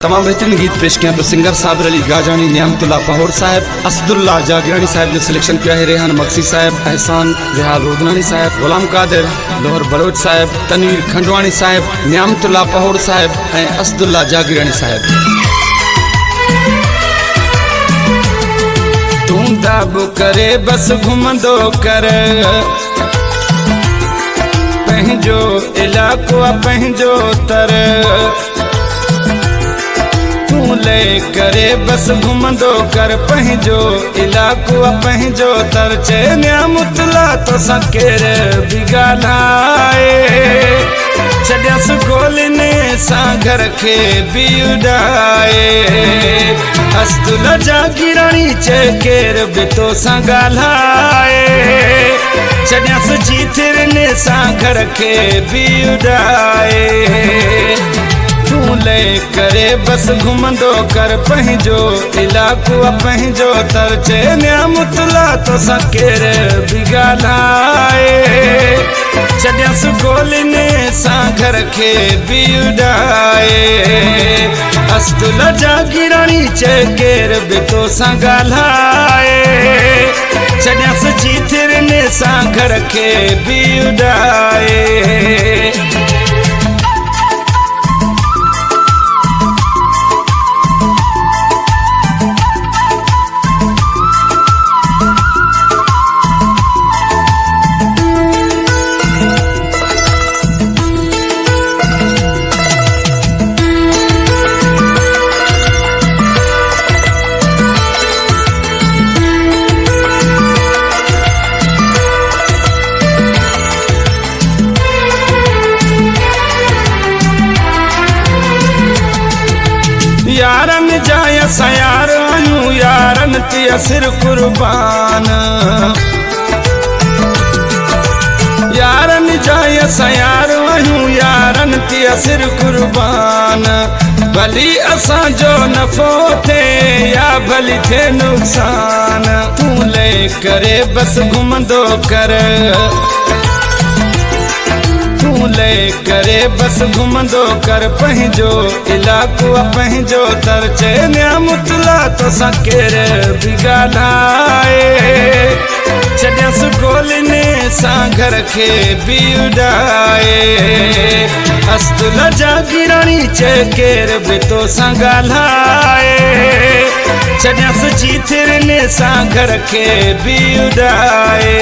तमाम बेहतरीन गीत पेश किया तो सिंगर साबिर अली गाजानी, नियामतुल्लाह पहोड़ साहब, असदुल्ला जागरानी साहब जो सिलेक्शन किया है, रेहान मक्सी साहब, एहसान जहाल रोदनानी साहब, गुलाम कादिर लोहर बलोच साहब, तनवीर खंडवानी साहब, नियामतुल्लाह पहोड़ साहब और असदुल्ला जागरानी साहब। तू दब करे बस घुमंदो कर पंहिंजो इलाको पंहिंजो तर ले करे बस घुमंदो कर पंहिंजो इलाको पंहिंजो तर चे नियामतुल्लाह तो सकेर बिगालाए छॾियस गोलिने सां घर खे बि उॾाए असदुल्ला जागरानी चे केर बि तो सां ॻाल्हाए छॾियस जीथिरने सां घर खे बि उॾाए तू ले करे बस घुमंदो कर पंहिंजो इलाको पंहिंजो तर चे नियामतुल्लाह तो सकेर बि ॻाल्हाए छॾियस गोलिने सां घर खे बि उॾाए असदुल्ला जागरानी चे केर बि तो सां ॻाल्हाए छॾियस जीथिरने सां घर खे बि उॾाए। यारन जाया सयार आयूं यारन ते सिर कुर्बान यारन जाया सयार आयूं यारन ते सिर कुर्बान भली असां जो नफ़ो थे या भली थे नुक़सान तू ले करे बस घुमंदो कर ले करे बस घुमंदो कर पंहिंजो इलाको पंहिंजो तर चे नियामतुल्लाह तो सकेर बि ॻाल्हाए छॾियस गोलिने सां घर खे बि उॾाए असदुल्ला जागरानी चे केर बि तो सां ॻाल्हाए छॾियस जीथिरने सां घर खे बि उॾाए।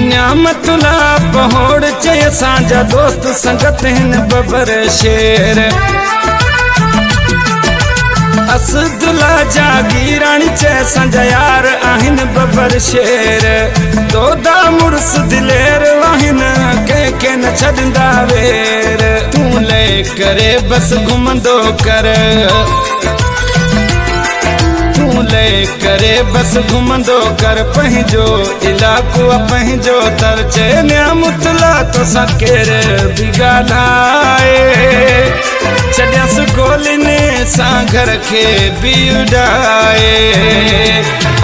नियामतुल्लाह पहोड़ चे असांजा दोस्त संगत हिन बबर शेर असदुल्ला जागरानी चे असांजा यार आहिन बबर शेर दोदा मुड़स दिलेर आहिन के न छॾंदा वेर तू ले करे बस घुमंदो कर ले करे बस घुमंदो कर पंहिंजो इलाको पंहिंजो तर चे नियामतुल्लाह तो सकेर बि ॻाल्हाए छॾियस गोलिने सां घर खे बि उॾाए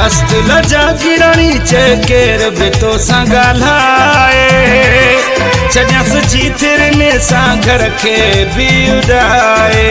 असदुल्ला जागरानी चे केर बि तो सां ॻाल्हाए छॾियस जीथिरने सां घर खे बि उॾाए।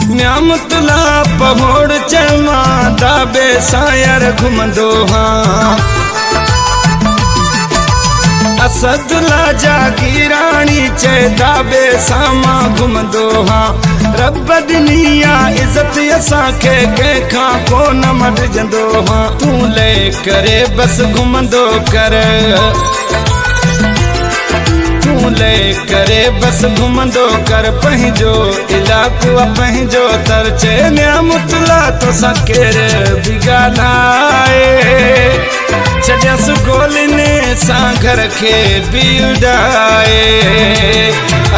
नियामतुल्लाह पहोड़ चमा दाबे सायर घुमंदो हाँ असदुल्ला जागीराणी चेदा बे सामा घुमंदो हाँ रब दिनिया इज्जत असांखे कंहिंखां कोन मटिजंदो हाँ तूं ले करे बस घुमंदो कर तूं ले करे बस घुमंदो कर पंहिंजो इलाको पंहिंजो तरचे नियामतुल्ला तोसां केर बि ॻाल्हाए छॾियसि गोलिने सां घर खे बि उॾाए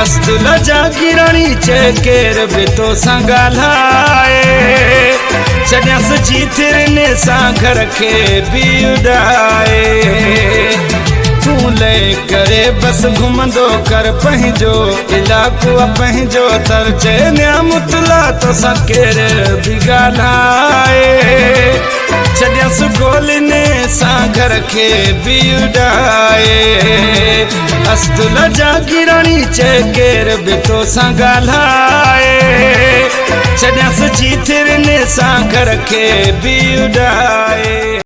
असदुल्ला जागीराणी चए केर बि तोसां ॻाल्हाए छॾियसि जीथिरने सां घर खे बि उॾाए तूं ले करे बस घुमंदो कर पंहिंजो इलाको पंहिंजो तरचे नियामतुल्ला तोसां केर बि ॻाल्हाए छॾियसि गोलिने सां घर खे बि उॾाए असदुल्ला जागीराणी चए केर बि तोसां ॻाल्हाए छॾियसि जीथिरने सां घर खे बि उॾाए।